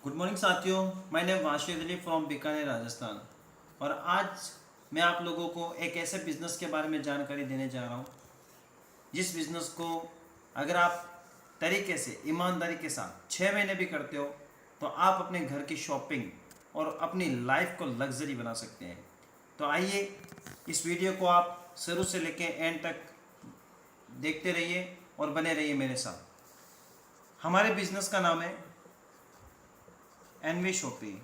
Good morning साथियों, my name Washid Ali from Bikaner Rajasthan. और आज मैं आप लोगों को एक ऐसे बिज़नेस के बारे में जानकारी देने जा रहा हूँ जिस बिज़नेस को अगर आप तरीके से ईमानदारी के साथ 6 महीने भी करते हो तो आप अपने घर की शॉपिंग और अपनी लाइफ को लग्जरी बना सकते हैं। तो आइए इस वीडियो को आप शुरू से लेकर एंड तक देखते रहिए और बने रहिए मेरे साथ। हमारे बिज़नेस का नाम है एनवी शॉपिंग।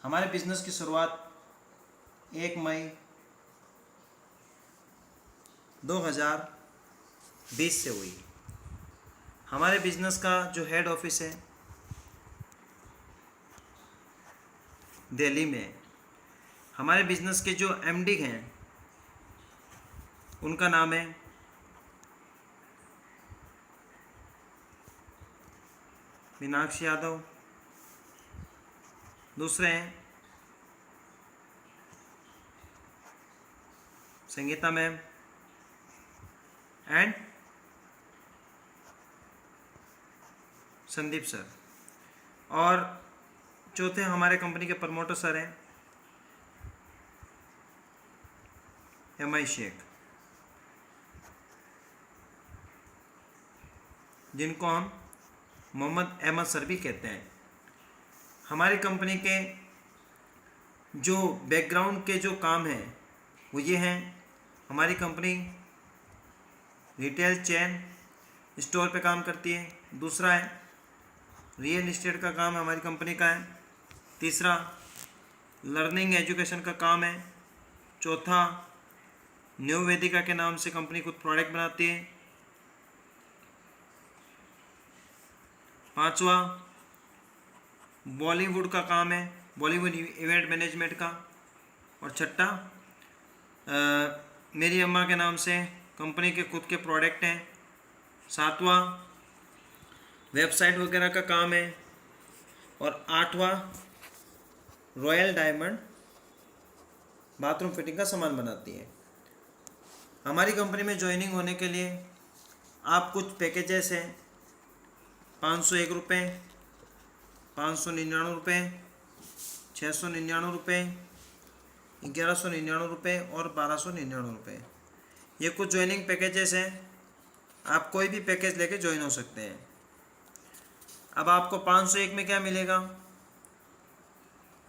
हमारे बिज़नेस की शुरुआत 1 मई 2020 से हुई। हमारे बिज़नेस का जो हेड ऑफिस है दिल्ली में है। हमारे बिज़नेस के जो एमडी हैं उनका नाम है मीनाक्षी यादव। दूसरे हैं Sangeeta ma'am and Sandeep sir. और चौथे हमारे कंपनी के प्रमोटर सर हैं एमआई शेख, जिनको हम मोहम्मद अहमद सर भी कहते हैं। हमारी कंपनी के जो बैकग्राउंड के जो काम हैं वो ये हैं। हमारी कंपनी रिटेल चेन स्टोर पे काम करती है। दूसरा है रियल इस्टेट का काम हमारी कंपनी का है। तीसरा लर्निंग एजुकेशन का काम है। चौथा न्यू वेदिका के नाम से कंपनी खुद प्रोडक्ट बनाती है। पांचवा बॉलीवुड का काम है, बॉलीवुड इवेंट मैनेजमेंट का। और छठा मेरी अम्मा के नाम से कंपनी के खुद के प्रोडक्ट हैं। सातवां वेबसाइट वगैरह का काम है। और आठवां रॉयल डायमंड बाथरूम फिटिंग का सामान बनाती है। हमारी कंपनी में ज्वाइनिंग होने के लिए आप कुछ पैकेजेस हैं 501 रुपये, 599 रुपये, 699 रुपये, 1199 रुपये और 1299 रुपये। ये कुछ ज्वाइनिंग पैकेजेस हैं। आप कोई भी पैकेज लेके ज्वाइन हो सकते हैं। अब आपको 501 में क्या मिलेगा?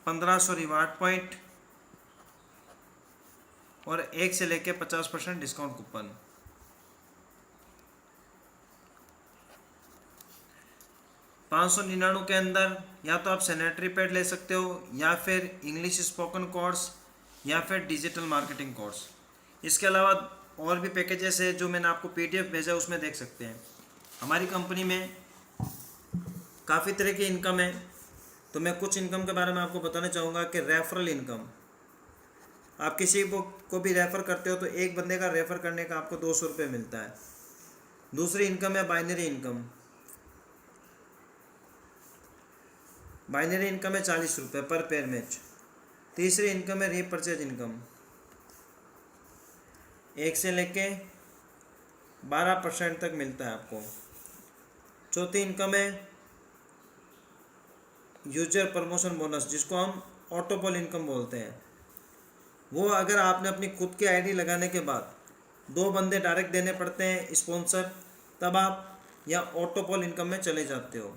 1500 रिवार्ड पॉइंट और 1 से लेके 50% डिस्काउंट कूपन। 599 के अंदर या तो आप सैनिटरी पैड ले सकते हो या फिर इंग्लिश स्पोकन कोर्स या फिर डिजिटल मार्केटिंग कोर्स। इसके अलावा और भी पैकेजेस है जो मैंने आपको पीडीएफ भेजा, उसमें देख सकते हैं। हमारी कंपनी में काफ़ी तरह की इनकम है, तो मैं कुछ इनकम के बारे में आपको बताना चाहूँगा कि रेफरल इनकम। आप किसी को भी रेफ़र करते हो तो एक बंदे का रेफ़र करने का आपको 200 रुपये मिलता है। दूसरी इनकम है बाइनरी इनकम। बाइनरी इनकम है 40 रुपये पर पेयर मैच। तीसरी इनकम है रीपरचेज इनकम, 1 से लेके 12% तक मिलता है आपको। चौथी इनकम है यूजर प्रमोशन बोनस, जिसको हम ऑटोपॉल इनकम बोलते हैं। वो अगर आपने अपनी खुद की आईडी लगाने के बाद 2 बंदे डायरेक्ट देने पड़ते हैं स्पॉन्सर, तब आप या ऑटोपॉल इनकम में चले जाते हो।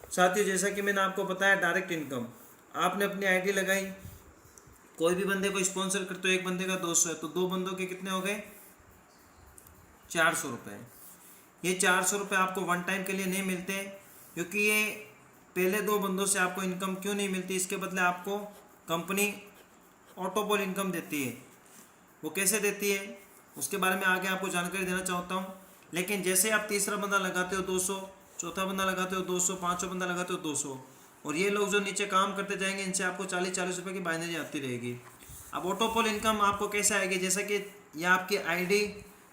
साथियों, जैसा कि मैंने आपको बताया डायरेक्ट इनकम, आपने अपनी आईडी लगाई, कोई भी बंदे को स्पॉन्सर करते हो, एक बंदे का 200 है तो 2 बंदों के कितने हो गए? 400 रुपये। ये 400 रुपये आपको वन टाइम के लिए नहीं मिलते, क्योंकि ये पहले 2 बंदों से आपको इनकम क्यों नहीं मिलती? इसके बदले आपको कंपनी ऑटोपॉल इनकम देती है। वो कैसे देती है उसके बारे में आगे आपको जानकारी देना चाहता हूँ। लेकिन जैसे आप तीसरा बंदा लगाते हो 200, चौथा बंदा लगाते हो 200, पाँचवा बंदा लगाते हो 200, और ये लोग जो नीचे काम करते जाएंगे इनसे आपको 40-40 रुपये की बाइनरी आती रहेगी। अब ऑटोपॉल इनकम आपको कैसे आएगी? जैसा कि ये आपकी आईडी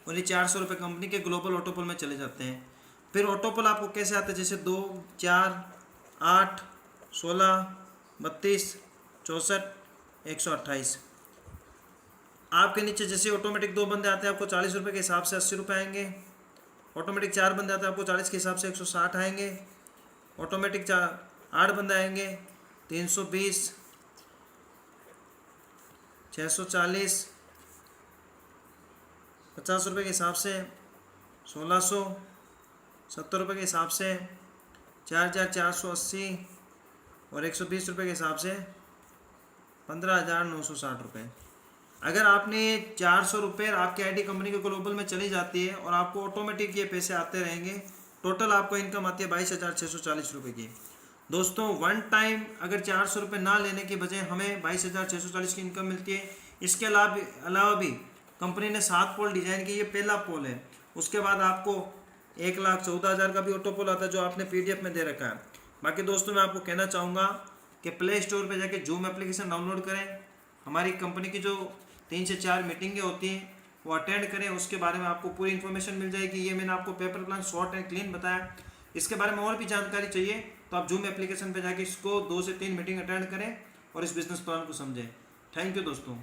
और ये 400 रुपये कंपनी के ग्लोबल ऑटोपॉल में चले जाते हैं। फिर ऑटोपॉल आपको कैसे आता है? जैसे 2, 4, 8, 16, 32, 64, 128। आपके नीचे जैसे ऑटोमेटिक 2 बंदे आते हैं आपको 40 रुपये के हिसाब से 80 रुपये आएंगे। ऑटोमेटिक 4 बंदे आते हैं आपको 40 के हिसाब से 160 आएंगे। ऑटोमेटिक 8 बंदे आएंगे 320, 640, 50 रुपये के हिसाब से 1600, 70 रुपये के हिसाब से 4480 और 120 रुपये के हिसाब से 15,960 रुपये। अगर आपने 400 रुपये आपकी आईडी कंपनी के ग्लोबल में चली जाती है और आपको ऑटोमेटिक ये पैसे आते रहेंगे, टोटल आपको इनकम आती है 22,640 रुपये की। दोस्तों वन टाइम अगर 400 रुपये ना लेने की बजाय हमें 22,640 की इनकम मिलती है। इसके अलावा भी कंपनी ने 7 पोल डिजाइन की, ये पहला पोल है। उसके बाद आपको 1,14,000 का भी ऑटो पोल आता है जो आपने PDF में दे रखा है। बाकी दोस्तों मैं आपको कहना चाहूँगा कि प्ले स्टोर पे जाके जूम एप्लीकेशन डाउनलोड करें, हमारी कंपनी की जो 3 से 4 मीटिंगें होती हैं वो अटेंड करें, उसके बारे में आपको पूरी इन्फॉर्मेशन मिल जाएगी। ये मैंने आपको paper plan short and clean बताया। इसके बारे में और भी जानकारी चाहिए तो आप जूम एप्लीकेशन पे जाके इसको 2 से 3 मीटिंग अटेंड करें और इस बिजनेस प्लान को समझें। थैंक यू दोस्तों।